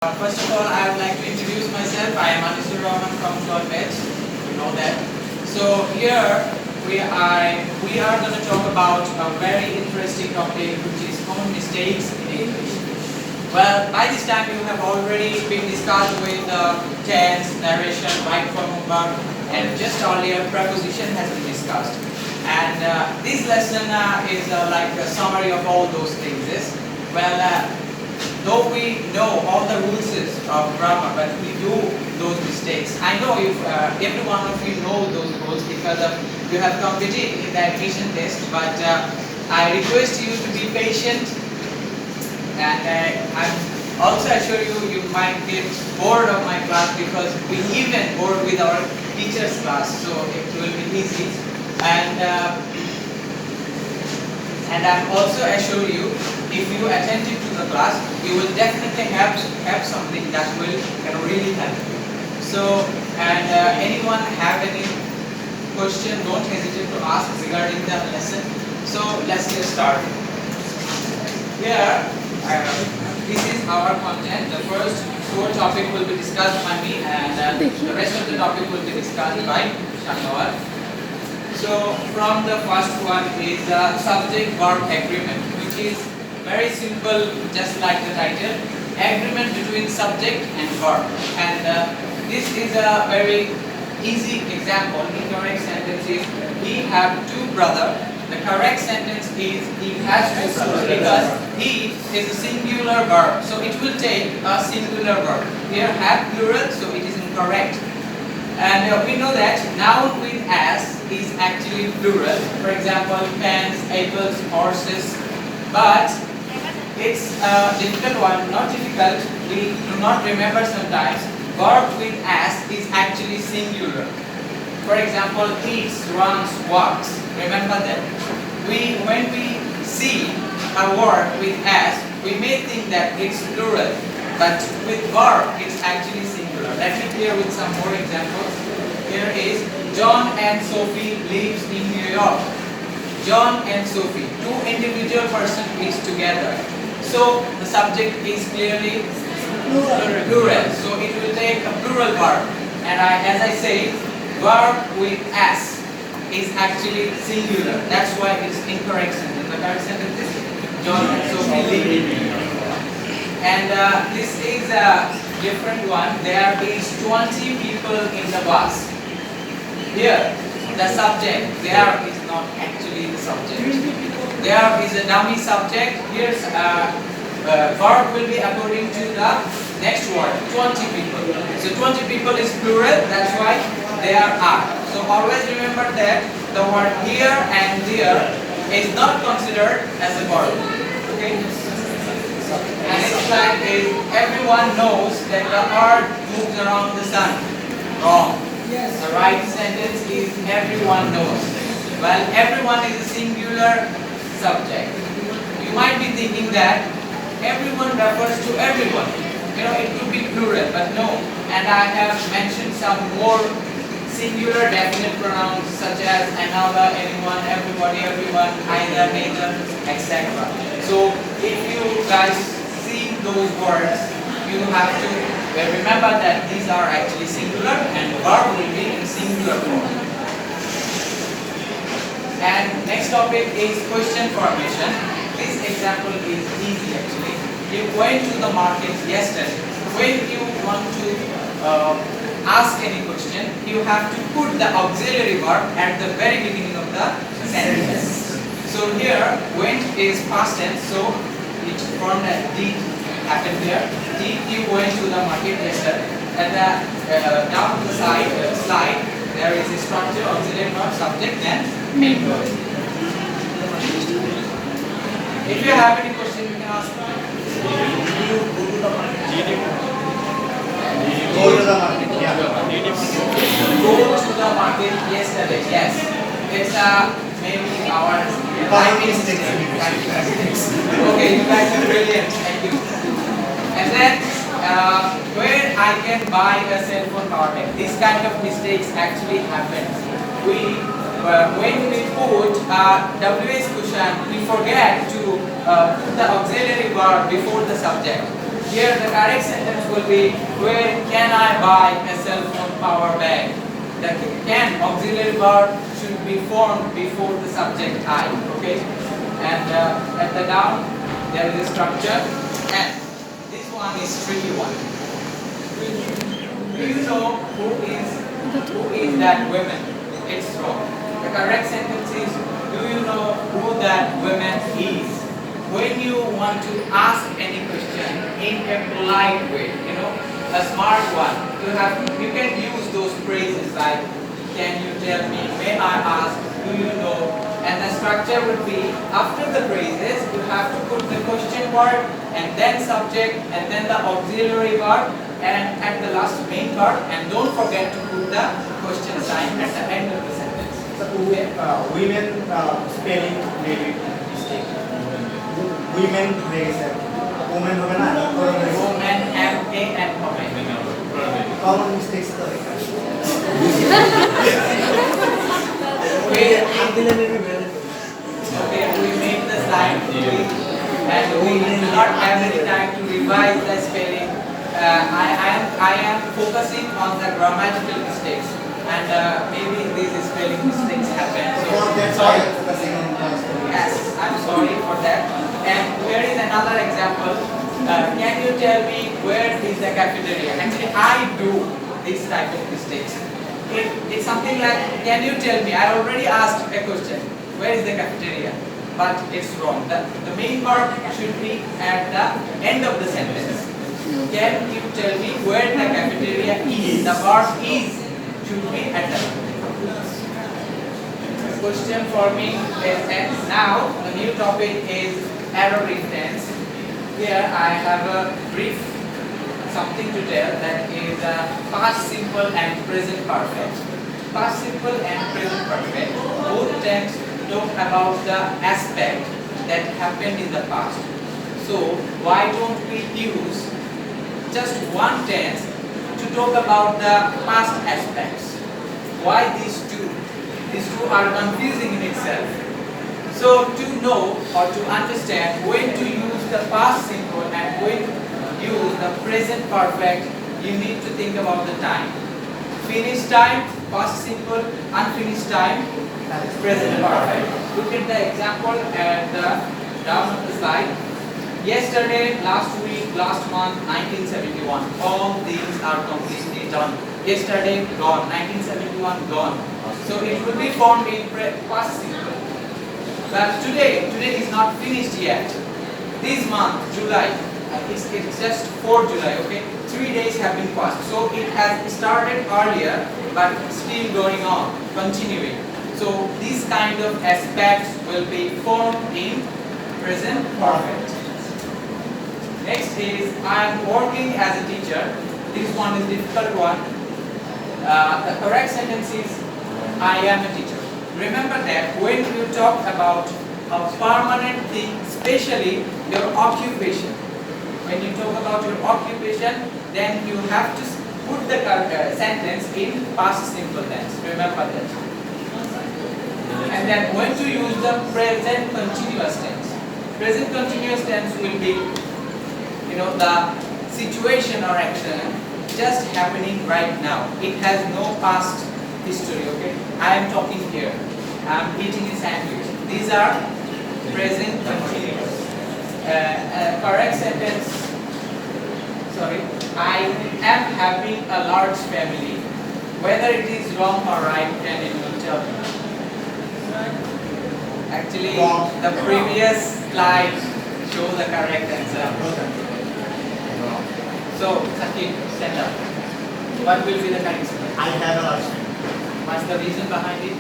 First of all, I would like to introduce myself. I am Anisur Rahman from Dept. You know that. So here we are going to talk about a very interesting topic, which is common mistakes in English. Well, by this time you have already been discussed with tense, narration, right form of verb, and just earlier preposition has been discussed. And this lesson is like a summary of all those things. Yes? Well. Though we know all the rules of grammar, but we do those mistakes. I know if every one of you know those rules because you have competed in the admission test, but I request you to be patient, and I'm also assure you you might get bored of my class because we even bored with our teacher's class, so it will be easy. And I'm also assure you, if you attentive to the class, you will definitely have something that will really help you. So, and anyone have any question, don't hesitate to ask regarding the lesson. So, let's get started. Here, this is our content. The first 4 topic will be discussed by me, and the rest of the topic will be discussed by Shanawar. So, from the first one is the subject-verb agreement, which is very simple, just like the title, agreement between subject and verb. And this is a very easy example. Incorrect sentence is, he have 2 brothers. The correct sentence is, he has 2 brothers, because he is a singular verb. So, it will take a singular verb. Here, have plural, so it is incorrect. And we know that noun with as is actually plural. For example, pens, apples, horses. But it's a difficult one, not difficult. We do not remember sometimes. Verb with as is actually singular. For example, eats, runs, walks. Remember that. When we see a word with as, we may think that it's plural. But with verb, it's actually singular. Let me clear with some more examples. Here is John and Sophie lives in New York. John and Sophie, 2 individual person is together. So the subject is clearly plural. So it will take a plural verb. And as I say, verb with as is actually singular. That's why it's incorrect sentence. The correct sentence is John and Sophie live in New York. And this is a different one. There is 20 people in the bus. Here, the subject, there is not actually the subject. There is a dummy subject. Here's verb will be according to the next word, 20 people. So 20 people is plural, that's why there are. So always remember that the word here and there is not considered as a verb. Okay? And it's like everyone knows that the earth moves around the sun. Wrong. Yes. The right sentence is everyone knows. Well, everyone is a singular subject. You might be thinking that everyone refers to everyone. You know, it could be plural, but no. And I have mentioned some more singular definite pronouns such as another, anyone, everybody, everyone, either, neither, etc. So if you guys see those words, you have to remember that these are actually singular and verb will be in singular form. And next topic is question formation. This example is easy actually. You went to the market yesterday. When you want to ask any question, you have to put the auxiliary verb at the very beginning of the sentence. So here, went is past tense, so it formed as did happen there. Did you went to the market yesterday? And down the slide, there is a structure, auxiliary verb, subject, then main verb. If you have any question, you can ask. Go to the market. Yeah. Go to the market yesterday. Yes. It's maybe our time mistake. Okay, you guys are brilliant. Thank you. And then where I can buy a cell phone power bank. This kind of mistakes actually happen. When we put WH cushion, we forget to put the auxiliary verb before the subject. Here the correct sentence will be, where can I buy a cell phone power bank? The can auxiliary verb should be formed before the subject I. Okay, and at the down there is a structure, and this one is tricky one. Do you know who is that woman? It's wrong. The correct sentence is, do you know who that woman is? When you want to ask any question in a polite way, a smart one, you can use those phrases like, can you tell me, may I ask, do you know? And the structure would be, after the phrases, you have to put the question word, and then subject, and then the auxiliary verb, and at the last main verb, and don't forget to put the question sign at the end of the sentence. So, women spelling maybe mistake. Women raise women Woman, M-A and woman. common mistakes. Okay, we made the sign, and we do not have any time to revise the spelling. I am focusing on the grammatical mistakes, and maybe these spelling mistakes happen. So sorry. Yes, I'm sorry for that. And here is another example. Can you tell me where is the cafeteria? Actually, I do this type of mistakes. It's something like, can you tell me? I already asked a question. Where is the cafeteria? But it's wrong. The main verb should be at the end of the sentence. Can you tell me where the cafeteria is? The verb is should be at the end. Question for me is, and now the new topic is error in tense. Here I have a brief something to tell, that is past simple and present perfect. Past simple and present perfect both tense talk about the aspect that happened in the past. So why don't we use just one tense to talk about the past aspects? Why these two? These two are confusing in itself. So to know or to understand when to use the past simple and when to use the present perfect, you need to think about the time. Finished time, past simple; unfinished time, present perfect. Look at the example at the down of the slide. Yesterday, last week, last month, 1971. All these are completely done. Yesterday, gone. 1971, gone. So it will be formed in past simple. But today is not finished yet. This month, July, it's just 4 July, okay? 3 days have been passed. So it has started earlier, but still going on, continuing. So these kind of aspects will be formed in present perfect. Next is, I am working as a teacher. This one is difficult one. The correct sentence is, I am a teacher. Remember that when you talk about a permanent thing, especially your occupation, when you talk about your occupation, then you have to put the sentence in past simple tense. Remember that. And then when to use the present continuous tense. Present continuous tense will be, the situation or action just happening right now. It has no past history, okay? I am talking here. I am eating a sandwich. These are present continuous. Correct sentence. Sorry. I am having a large family. Whether it is wrong or right, can anyone tell me? Actually, the previous slide show the correct answer. So, Sakib, stand up. What will be the correct answer? I have a large family. What's the reason behind it?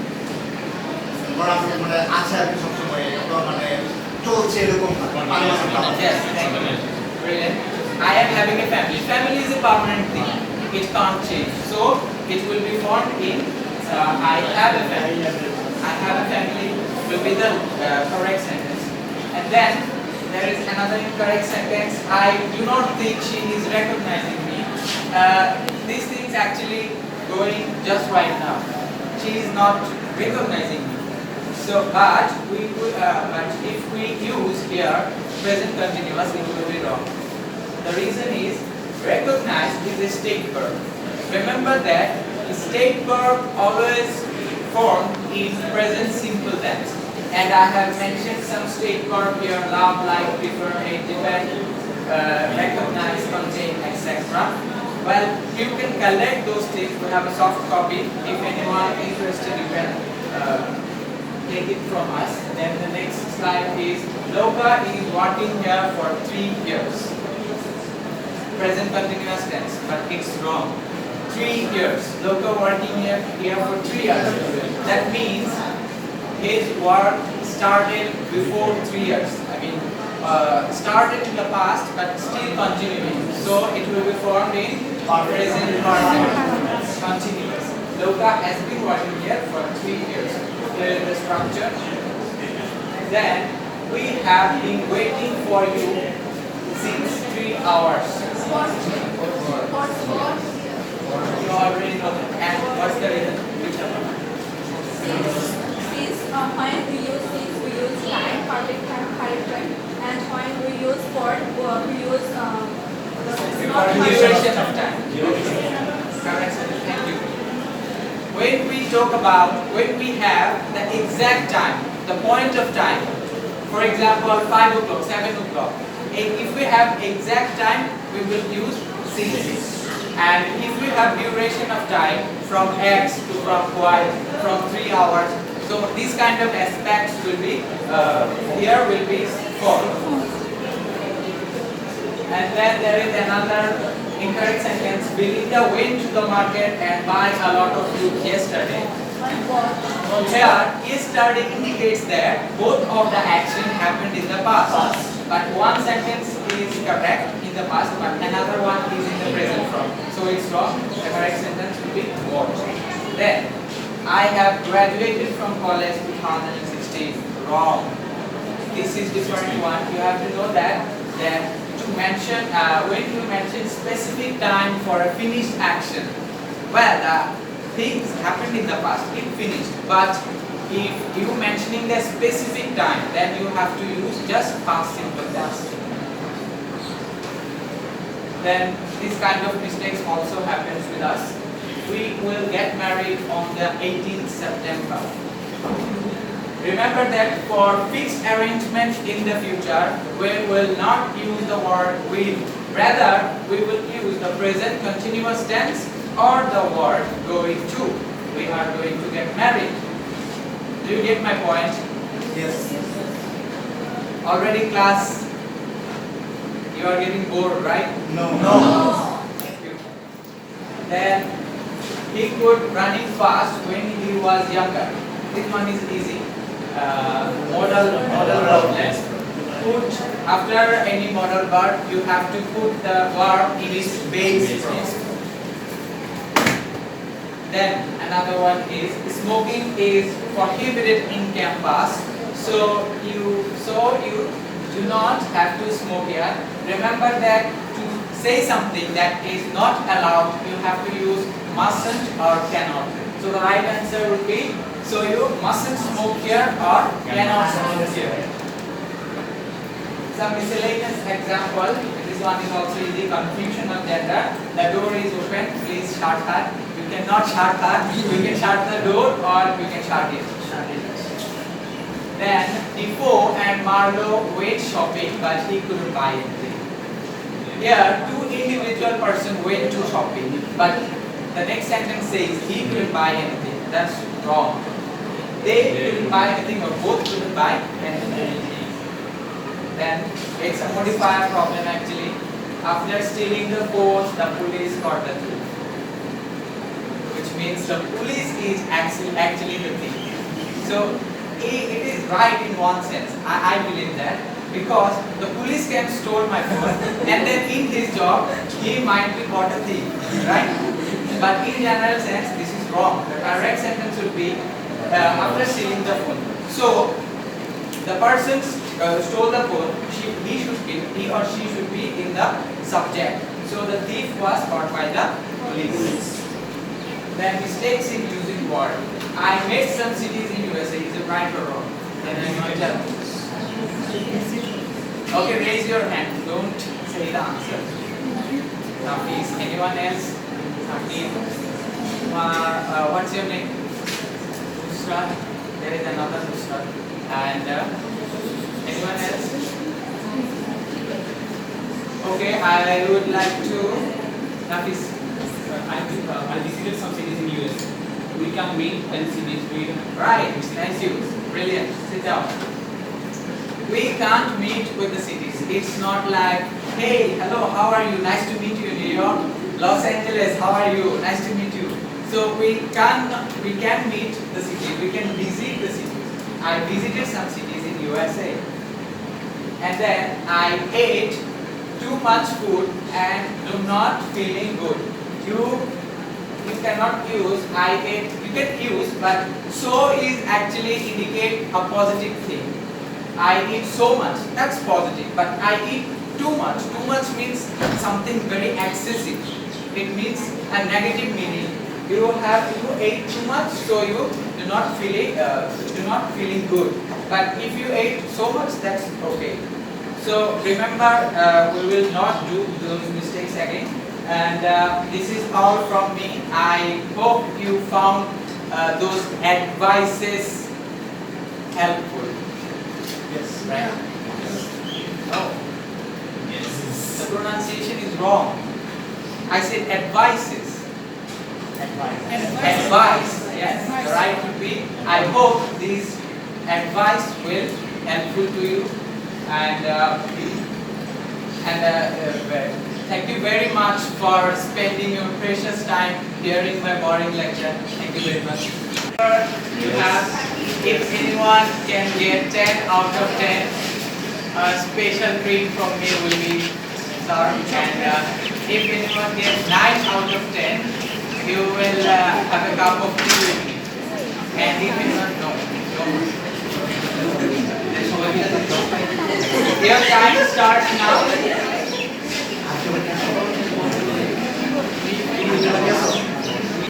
Yes, thank you. Brilliant. I am having a family. Family is a permanent thing. It can't change. So it will be formed in I have a family. I have a family will be the correct sentence. And then there is another incorrect sentence. I do not think she is recognizing me. These things actually going just right now. She is not recognizing me. So, but if we use here present continuous, it will be wrong. The reason is recognize is a state verb. Remember that the state verb always formed in present simple tense. And I have mentioned some state verb here: love, like, prefer, hate, depend, recognize, contain, etc. Well, you can collect those things. We have a soft copy. If anyone interested, you can take it from us. Then the next slide is Loka is working here for 3 years. Present continuous tense, but it's wrong. 3 years. Loka working here for 3 years. That means his work started before 3 years. I mean, started in the past, but still continuing. So it will be formed in present perfect continuous. Loka has been working here for 3 years. Here is the structure. Then we have been waiting for you since 3 hours. You already know that. And what's the reason? When we use time, perfect time, correct time, and when we use for, we use For duration of time. Correct. Thank you. When we have the exact time, the point of time, for example 5 o'clock, 7 o'clock, if we have exact time, we will use since. And if we have duration of time from X to from Y, from 3 hours, so these kind of aspects will be, here will be for. And then there is another incorrect sentence. Belinda went to the market and buy a lot of food yesterday. Here, yesterday indicates that both of the action happened in the past. But one sentence is correct in the past, but another one is in the present form. So it's wrong. The correct sentence will be what. Then, I have graduated from college 2016. Wrong. This is different one. You have to know that to mention when you mention specific time for a finished action, well, things happened in the past, it finished. But if you mentioning the specific time, then you have to use just past simple tense. Then this kind of mistakes also happens with us. We will get married on the 18th September. Remember that for fixed arrangement in the future, we will not use the word will. Rather, we will use the present continuous tense or the word going to. We are going to get married. Do you get my point? Yes. Already class, you are getting bored, right? No. Thank you. Then, he could running fast when he was younger. This one is easy. Modal verb. Put after any modal verb, you have to put the verb in its base form. Then another one is smoking is prohibited in campus. So you do not have to smoke here. Remember that to say something that is not allowed, you have to use mustn't or cannot. So the right answer would be, so you mustn't smoke here or cannot smoke here. Some miscellaneous example. This one is also easy. Confusion of gender. The door is open. Please shut her. You cannot shut her. You can shut the door or you can shut it. Then Defoe and Marlowe went shopping, but he couldn't buy anything. Here, two individual persons went to shopping, but the next sentence says he couldn't buy anything. That's wrong. They couldn't buy anything or both couldn't buy anything. Then it's a modifier problem actually. After stealing the phone, the police caught the thief. Which means the police is actually the thief. So it is right in one sense. I believe that. Because the police can store my phone and then in his job, he might be caught a thief. Right? But in general sense, this is wrong. The correct sentence would be after stealing the phone. So, the person stole the phone, he or she should be in the subject. So, the thief was caught by the police. Then mistakes in using word. I met some cities in USA. Is it right or wrong? Then I might tell. Okay, raise your hand. Don't say the answer. Now please, anyone else? Hakim. What's your name? Nusrat. There is another Nusrat. And anyone else? Okay, I would like to. Nafis. I visited some cities in US. We can meet and cities. Right, thank you. Brilliant. Sit down. We can't meet with the cities. It's not like, hey, hello, how are you? Nice to meet you, New York. Los Angeles, how are you? Nice to meet you. So we can meet the city. We can visit the cities. I visited some cities in USA, and then I ate too much food and do not feeling good. You cannot use I ate. You can use, but so is actually indicate a positive thing. I eat so much. That's positive. But I eat too much. Too much means something very excessive. It means a negative meaning. You ate too much, so you do not feeling good. But if you ate so much, that's okay. So remember, we will not do those mistakes again. And this is all from me. I hope you found those advices helpful. Yes. Right? Oh, Yes. the pronunciation is wrong. I said advices. Advice. Yes, the right would be. I hope this advice will helpful to you, and thank you very much for spending your precious time hearing my boring lecture. Thank you very much. You have, if anyone can get 10 out of 10, a special treat from me will be served, and if anyone gets 9 out of 10, you will have a cup of tea with me. And if anyone, no. Your time starts now.